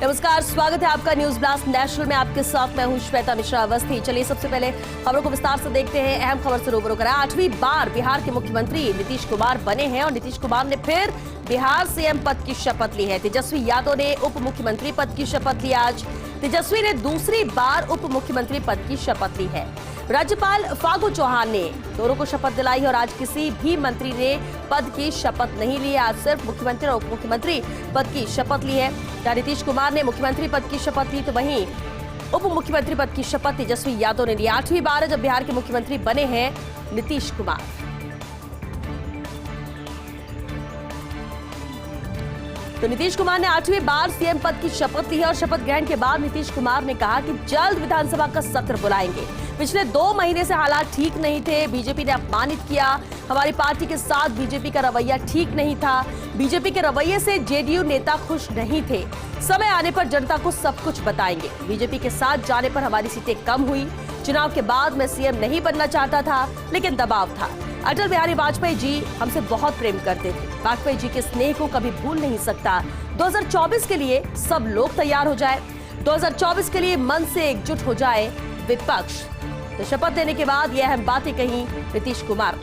नमस्कार, स्वागत है आपका न्यूज ब्लास्ट नेशनल में। आपके साथ मैं हूं श्वेता मिश्रा अवस्थी। चलिए सबसे पहले खबरों को विस्तार से देखते हैं। अहम खबर से रूबरू करा। 8वीं बार बिहार के मुख्यमंत्री नीतीश कुमार बने हैं और नीतीश कुमार ने फिर बिहार सीएम पद की शपथ ली है। तेजस्वी यादव ने उप मुख्यमंत्री पद की शपथ ली। आज तेजस्वी ने दूसरी बार उप मुख्यमंत्री पद की शपथ ली है। राज्यपाल फागू चौहान ने दोनों को शपथ दिलाई और आज किसी भी मंत्री ने पद की शपथ नहीं ली। आज सिर्फ मुख्यमंत्री और उप मुख्यमंत्री पद की शपथ ली है। जहां नीतीश कुमार ने मुख्यमंत्री पद की शपथ ली तो वहीं उप मुख्यमंत्री पद की शपथ तेजस्वी यादव ने ली। 8वीं बार जब बिहार के मुख्यमंत्री बने हैं नीतीश कुमार। तो नीतीश कुमार ने 8वीं बार सीएम पद की शपथ ली है और शपथ ग्रहण के बाद नीतीश कुमार ने कहा कि जल्द विधानसभा का सत्र बुलाएंगे। पिछले 2 महीने से हालात ठीक नहीं थे। बीजेपी ने अपमानित किया। हमारी पार्टी के साथ बीजेपी का रवैया ठीक नहीं था। बीजेपी के रवैये से जेडीयू नेता खुश नहीं थे। समय आने पर जनता को सब कुछ बताएंगे। बीजेपी के साथ जाने पर हमारी सीटें कम हुई। चुनाव के बाद मैं सीएम नहीं बनना चाहता था, लेकिन दबाव था। अटल बिहारी वाजपेयी जी हमसे बहुत प्रेम करते थे। वाजपेयी जी के स्नेह को कभी भूल नहीं सकता। 2024 के लिए सब लोग तैयार हो जाए। 2024 के लिए मन से एकजुट हो जाए विपक्ष। तो शपथ लेने के बाद यह अहम बातें कही नीतीश कुमार।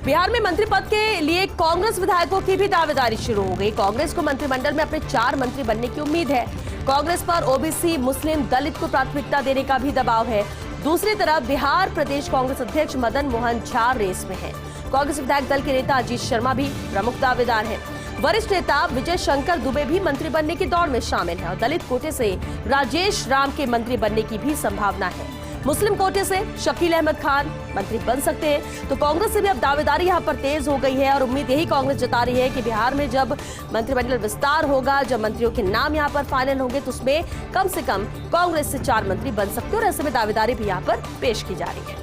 बिहार में मंत्री पद के लिए कांग्रेस विधायकों की भी दावेदारी शुरू हो गई। कांग्रेस को मंत्रिमंडल में अपने 4 मंत्री बनने की उम्मीद है। कांग्रेस पर ओबीसी, मुस्लिम, दलित को प्राथमिकता देने का भी दबाव है। दूसरी तरफ बिहार प्रदेश कांग्रेस अध्यक्ष मदन मोहन झा रेस में है। कांग्रेस विधायक दल के नेता अजीत शर्मा भी प्रमुख दावेदार हैं। वरिष्ठ नेता विजय शंकर दुबे भी मंत्री बनने की दौड़ में शामिल है और दलित कोटे से राजेश राम के मंत्री बनने की भी संभावना है। मुस्लिम कोटे से शकील अहमद खान मंत्री बन सकते हैं। तो कांग्रेस से भी अब दावेदारी यहां पर तेज हो गई है और उम्मीद यही कांग्रेस जता रही है कि बिहार में जब मंत्रिमंडल विस्तार होगा, जब मंत्रियों के नाम यहां पर फाइनल होंगे तो उसमें कम से कम कांग्रेस से 4 मंत्री बन सकते हैं और ऐसे में दावेदारी भी यहां पर पेश की जा रही है।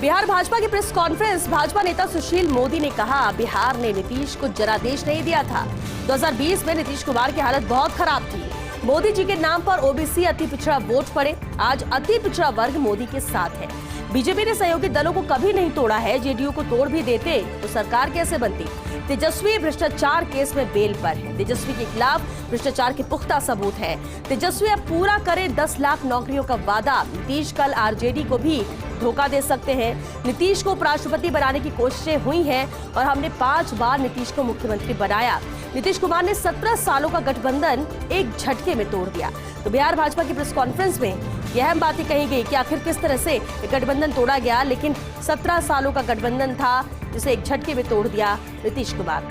बिहार भाजपा की प्रेस कॉन्फ्रेंस। भाजपा नेता सुशील मोदी ने कहा, बिहार ने नीतीश को जनादेश नहीं दिया था। 2020 में नीतीश कुमार की हालत बहुत खराब थी। मोदी जी के नाम पर ओबीसी, अति पिछड़ा वोट पड़े। आज अति पिछड़ा वर्ग मोदी के साथ है। बीजेपी ने सहयोगी दलों को कभी नहीं तोड़ा है। जेडीयू को तोड़ भी देते तो सरकार कैसे बनती। तेजस्वी भ्रष्टाचार केस में बेल पर है। तेजस्वी के खिलाफ भ्रष्टाचार के पुख्ता सबूत है। तेजस्वी अब पूरा करे 10 लाख नौकरियों का वादा। नीतीश कल आरजेडी को भी धोखा दे सकते हैं। नीतीश को उपराष्ट्रपति बनाने की कोशिशें हुई हैं और हमने 5 बार नीतीश को मुख्यमंत्री बनाया। नीतीश कुमार ने 17 सालों का गठबंधन एक झटके में तोड़ दिया। तो बिहार भाजपा की प्रेस कॉन्फ्रेंस में यह अहम बातें कही गई कि आखिर किस तरह से गठबंधन तोड़ा गया, लेकिन 17 सालों का गठबंधन था जिसे एक झटके में तोड़ दिया नीतीश कुमार।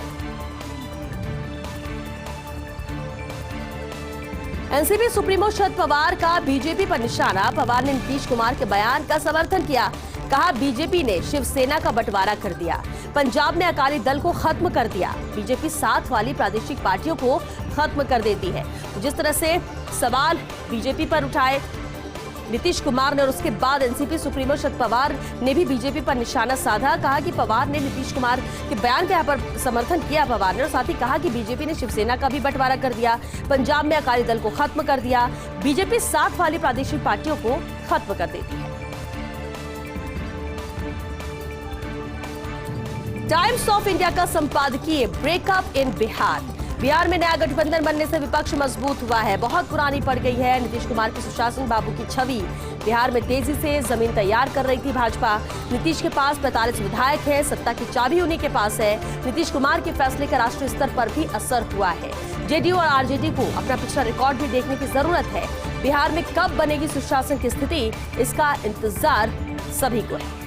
एनसीपी सुप्रीमो शरद पवार का बीजेपी पर निशाना। पवार ने नीतीश कुमार के बयान का समर्थन किया। कहा, बीजेपी ने शिवसेना का बंटवारा कर दिया। पंजाब में अकाली दल को खत्म कर दिया। बीजेपी साथ वाली प्रादेशिक पार्टियों को खत्म कर देती है। तो जिस तरह से सवाल बीजेपी पर उठाए नीतीश कुमार ने और उसके बाद एनसीपी सुप्रीमो शरद पवार ने भी बीजेपी पर निशाना साधा। कहा कि पवार ने नीतीश कुमार के बयान का यहाँ पर समर्थन किया पवार ने और साथ ही कहा कि बीजेपी ने शिवसेना का भी बंटवारा कर दिया। पंजाब में अकाली दल को खत्म कर दिया। बीजेपी साथ वाली प्रादेशिक पार्टियों को खत्म कर देती है। टाइम्स ऑफ इंडिया का संपादकीय ब्रेकअप इन बिहार। बिहार में नया गठबंधन बनने से विपक्ष मजबूत हुआ है। बहुत पुरानी पड़ गई है। नीतीश कुमार के सुशासन बाबू की छवि बिहार में तेजी से जमीन तैयार कर रही थी भाजपा। नीतीश के पास 45 विधायक हैं। सत्ता की चाबी उन्हीं के पास है। नीतीश कुमार के फैसले का राष्ट्रीय स्तर पर भी असर हुआ है। जेडीयू और आरजेडी को अपना पिछला रिकॉर्ड भी देखने की जरूरत है। बिहार में कब बनेगी सुशासन की स्थिति, इसका इंतजार सभी को है।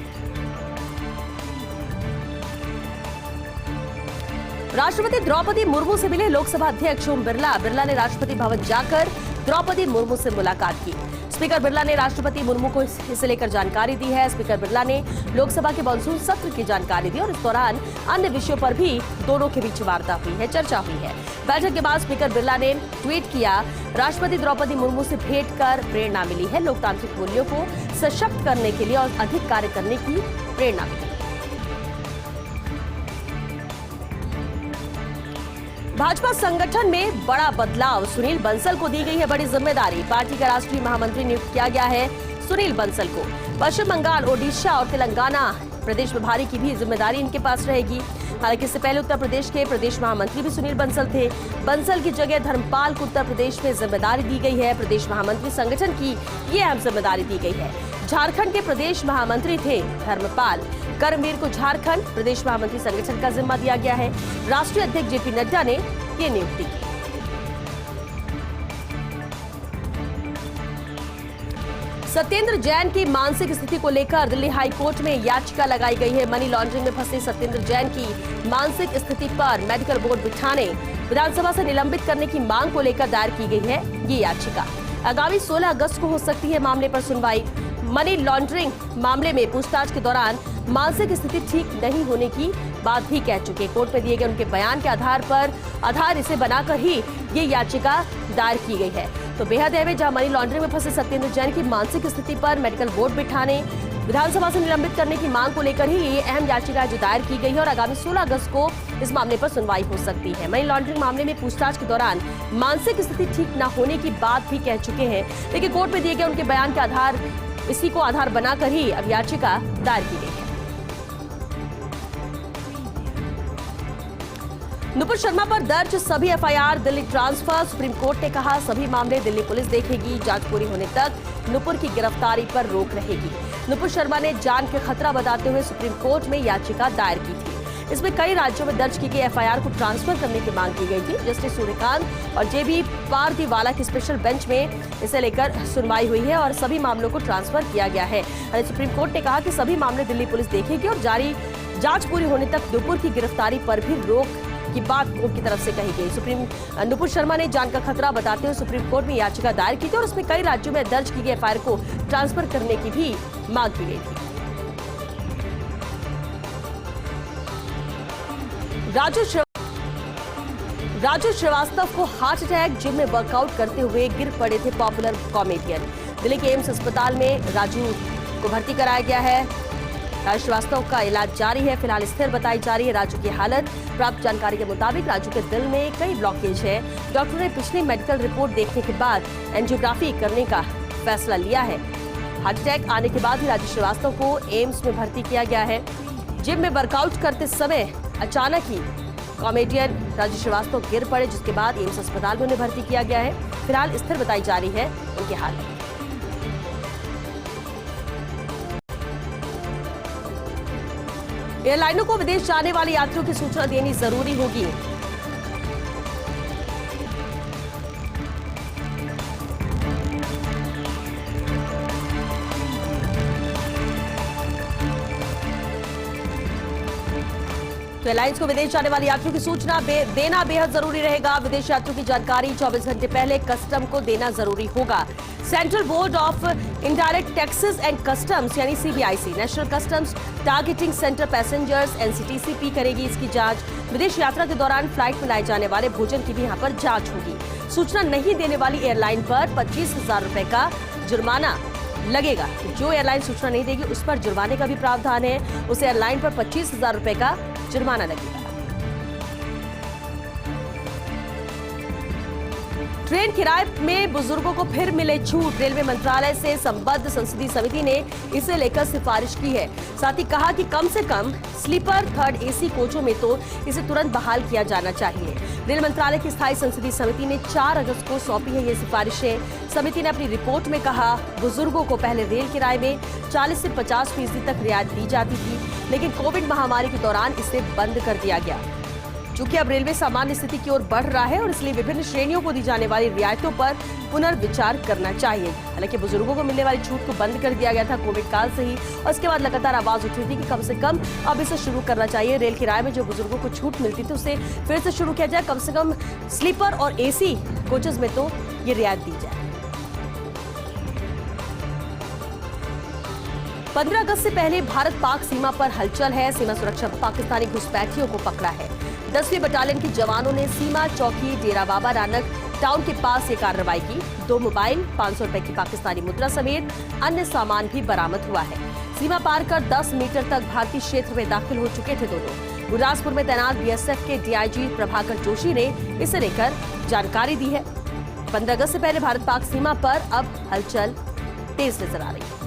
राष्ट्रपति द्रौपदी मुर्मू से मिले लोकसभा अध्यक्ष ओम बिरला। बिरला ने राष्ट्रपति भवन जाकर द्रौपदी मुर्मू से मुलाकात की। स्पीकर बिरला ने राष्ट्रपति मुर्मू को इसे लेकर जानकारी दी है। स्पीकर बिरला ने लोकसभा के मानसून सत्र की जानकारी दी और इस दौरान अन्य विषयों पर भी दोनों के बीच वार्ता हुई है, चर्चा हुई है। बैठक के बाद स्पीकर बिरला ने ट्वीट किया, राष्ट्रपति द्रौपदी मुर्मू से भेंट कर प्रेरणा मिली है। लोकतांत्रिक मूल्यों को सशक्त करने के लिए और अधिक कार्य करने की प्रेरणा मिली। भाजपा संगठन में बड़ा बदलाव। सुनील बंसल को दी गई है बड़ी जिम्मेदारी। पार्टी का राष्ट्रीय महामंत्री नियुक्त किया गया है सुनील बंसल को। पश्चिम बंगाल, ओडिशा और तेलंगाना प्रदेश प्रभारी की भी जिम्मेदारी इनके पास रहेगी। हालांकि इससे पहले उत्तर प्रदेश के प्रदेश महामंत्री भी सुनील बंसल थे। बंसल की जगह धर्मपाल को उत्तर प्रदेश में जिम्मेदारी दी गई है। प्रदेश महामंत्री संगठन की ये अहम जिम्मेदारी दी गई है। झारखंड के प्रदेश महामंत्री थे धर्मपाल। कर्मवीर को झारखंड प्रदेश महामंत्री संगठन का जिम्मा दिया गया है। राष्ट्रीय अध्यक्ष जेपी नड्डा ने ये नियुक्ति की। सत्येंद्र जैन की मानसिक स्थिति को लेकर दिल्ली हाई कोर्ट में याचिका लगाई गई है। मनी लॉन्ड्रिंग में फंसे सत्येंद्र जैन की मानसिक स्थिति पर मेडिकल बोर्ड बिठाने, विधानसभा से निलंबित करने की मांग को लेकर दायर की गई है ये याचिका। आगामी 16 अगस्त को हो सकती है मामले पर सुनवाई। मनी लॉन्ड्रिंग मामले में पूछताछ के दौरान मानसिक स्थिति ठीक नहीं होने की बात भी कह चुके। कोर्ट में दिए गए उनके बयान के आधार इसे बनाकर ही ये याचिका दायर की गई है। तो बेहद अहम है, जहां मनी लॉन्ड्रिंग में फंसे सत्येंद्र जैन की मानसिक स्थिति पर मेडिकल बोर्ड बिठाने, विधानसभा से निलंबित करने की मांग को लेकर ही ये अहम याचिका जो दायर की गई है और आगामी 16 अगस्त को इस मामले पर सुनवाई हो सकती है। मनी लॉन्ड्रिंग मामले में पूछताछ के दौरान मानसिक स्थिति ठीक न होने की बात भी कह चुके हैं, लेकिन कोर्ट में दिए गए उनके बयान के इसी को आधार बनाकर ही अब याचिका दायर की गई है। नुपुर शर्मा पर दर्ज सभी FIR Delhi transfer. Supreme court ने कहा सभी मामले दिल्ली पुलिस देखेगी। जांच पूरी होने तक नुपुर की गिरफ्तारी पर रोक रहेगी। नुपुर शर्मा ने जान के खतरा बताते हुए सुप्रीम कोर्ट में याचिका दायर की थी। इसमें कई राज्यों में दर्ज की गई एफआईआर को ट्रांसफर करने की मांग की गई थी। जस्टिस सूर्यकांत और जेबी पारदीवाला की स्पेशल बेंच में इसे लेकर सुनवाई हुई है और सभी मामलों को ट्रांसफर किया गया है। सुप्रीम कोर्ट ने कहा कि सभी मामले दिल्ली पुलिस देखेगी और जारी जांच पूरी होने तक नुपुर की गिरफ्तारी पर भी रोक की बात कोर्ट की तरफ से कही गई। नुपुर शर्मा ने जान का खतरा बताते हुए सुप्रीम कोर्ट में याचिका दायर की थी और उसमें कई राज्यों में दर्ज की गई एफआईआर को ट्रांसफर करने की भी मांग की गई थी। राजू श्रीवास्तव को हार्ट अटैक, जिम में वर्कआउट करते हुए गिर पड़े थे पॉपुलर कॉमेडियन। दिल्ली के एम्स अस्पताल में राजू को भर्ती कराया गया है। राजू श्रीवास्तव का इलाज जारी है, फिलहाल स्थिर बताई जा रही है राजू की हालत। प्राप्त जानकारी के मुताबिक राजू के दिल में कई ब्लॉकेज है। डॉक्टर ने पिछली मेडिकल रिपोर्ट देखने के बाद एंजियोग्राफी करने का फैसला लिया है। हार्ट अटैक आने के बाद ही राजू श्रीवास्तव को एम्स में भर्ती किया गया है। जिम में वर्कआउट करते समय अचानक ही कॉमेडियन राजू श्रीवास्तव गिर पड़े, जिसके बाद एम्स अस्पताल में उन्हें भर्ती किया गया है। फिलहाल स्थिर बताई जा रही है उनकी हालत। एयरलाइनों को विदेश जाने वाले यात्रियों की सूचना देनी जरूरी होगी। तो एयरलाइंस को विदेश जाने वाले यात्रियों की सूचना देना बेहद जरूरी रहेगा। विदेश यात्रियों की जानकारी 24 घंटे पहले कस्टम को देना जरूरी होगा। Central board of indirect taxes and customs यानी CBIC, national customs targeting centre passengers NCTCP करेगी इसकी जांच। विदेश यात्रा के दौरान फ्लाइट में लाए जाने वाले भोजन की भी यहाँ पर जांच होगी। सूचना नहीं देने वाली एयरलाइन पर 25,000 रुपए का जुर्माना लगेगा। जो एयरलाइन सूचना नहीं देगी उस पर जुर्माने का भी प्रावधान है। उस एयरलाइन पर 25,000 रुपए का जुर्माना लगेगा। ट्रेन किराए में बुजुर्गों को फिर मिले छूट। रेलवे मंत्रालय से संबद्ध संसदीय समिति ने इसे लेकर सिफारिश की है। साथ ही कहा कि कम से कम स्लीपर थर्ड एसी कोचों में तो इसे तुरंत बहाल किया जाना चाहिए। रेल मंत्रालय की स्थायी संसदीय समिति ने 4 अगस्त को सौंपी है ये सिफारिशें। समिति ने अपनी रिपोर्ट में कहा बुजुर्गों को पहले रेल किराए में 40 से 50% तक रियायत दी जाती थी, लेकिन कोविड महामारी के दौरान इसे बंद कर दिया गया। चूंकि अब रेलवे सामान्य स्थिति की ओर बढ़ रहा है और इसलिए विभिन्न श्रेणियों को दी जाने वाली रियायतों पर पुनर्विचार करना चाहिए। हालांकि बुजुर्गों को मिलने वाली छूट को बंद कर दिया गया था कोविड काल से ही, और इसके बाद लगातार आवाज उठी थी कि कम से कम अब इसे शुरू करना चाहिए। रेल किराए में जो बुजुर्गों को छूट मिलती थी उसे फिर से शुरू किया जाए। कम से कम स्लीपर और एसी कोचेज में तो ये रियायत दी जाए। 15 अगस्त से पहले भारत पाक सीमा पर हलचल है। सीमा सुरक्षा पाकिस्तानी घुसपैठियों को पकड़ा है। 10वीं बटालियन के जवानों ने सीमा चौकी डेरा बाबा नानक टाउन के पास ये कार्रवाई की। 2 मोबाइल, 500 रुपए की पाकिस्तानी मुद्रा समेत अन्य सामान भी बरामद हुआ है। सीमा पार कर 10 मीटर तक भारतीय क्षेत्र में दाखिल हो चुके थे दोनों। गुरदासपुर में तैनात बीएसएफ के डीआईजी प्रभाकर जोशी ने इसे लेकर जानकारी दी है। 15 अगस्त से पहले भारत पाक सीमा पर अब हलचल तेज नजर आ रही है।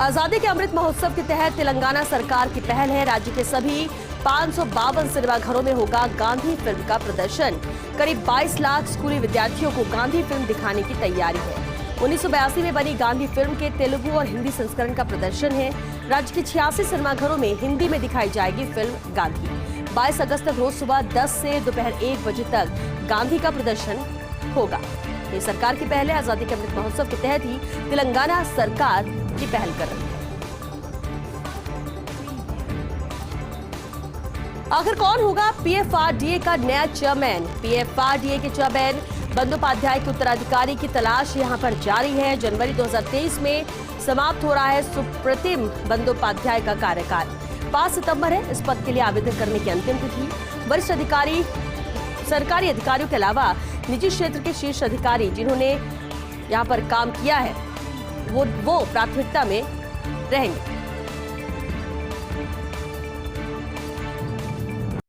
आजादी के अमृत महोत्सव के तहत तेलंगाना सरकार की पहल है। राज्य के सभी 552 सिनेमाघरों में होगा गांधी फिल्म का प्रदर्शन। करीब 22 लाख स्कूली विद्यार्थियों को गांधी फिल्म दिखाने की तैयारी है। 1982 में बनी गांधी फिल्म के तेलुगु और हिंदी संस्करण का प्रदर्शन है। राज्य के 86 सिनेमाघरों में हिंदी में दिखाई जाएगी फिल्म गांधी। 22 अगस्त तक रोज सुबह 10 से दोपहर 1 बजे तक गांधी का प्रदर्शन होगा। ये सरकार की पहल है। आजादी के अमृत महोत्सव के तहत ही तेलंगाना सरकार की पहल कर रही है। आखिर कौन होगा पीएफआरडीए का नया चेयरमैन? पीएफआरडीए के चेयरमैन बंदोपाध्याय के उत्तराधिकारी की तलाश यहां पर जारी है। जनवरी 2023 में समाप्त हो रहा है सुप्रीम बंदोपाध्याय का कार्यकाल। 5 सितंबर है इस पद के लिए आवेदन करने की अंतिम तिथि। वरिष्ठ अधिकारी, सरकारी अधिकारियों के अलावा निजी क्षेत्र के शीर्ष अधिकारी जिन्होंने यहां पर काम किया है वो प्राथमिकता में रहेंगे।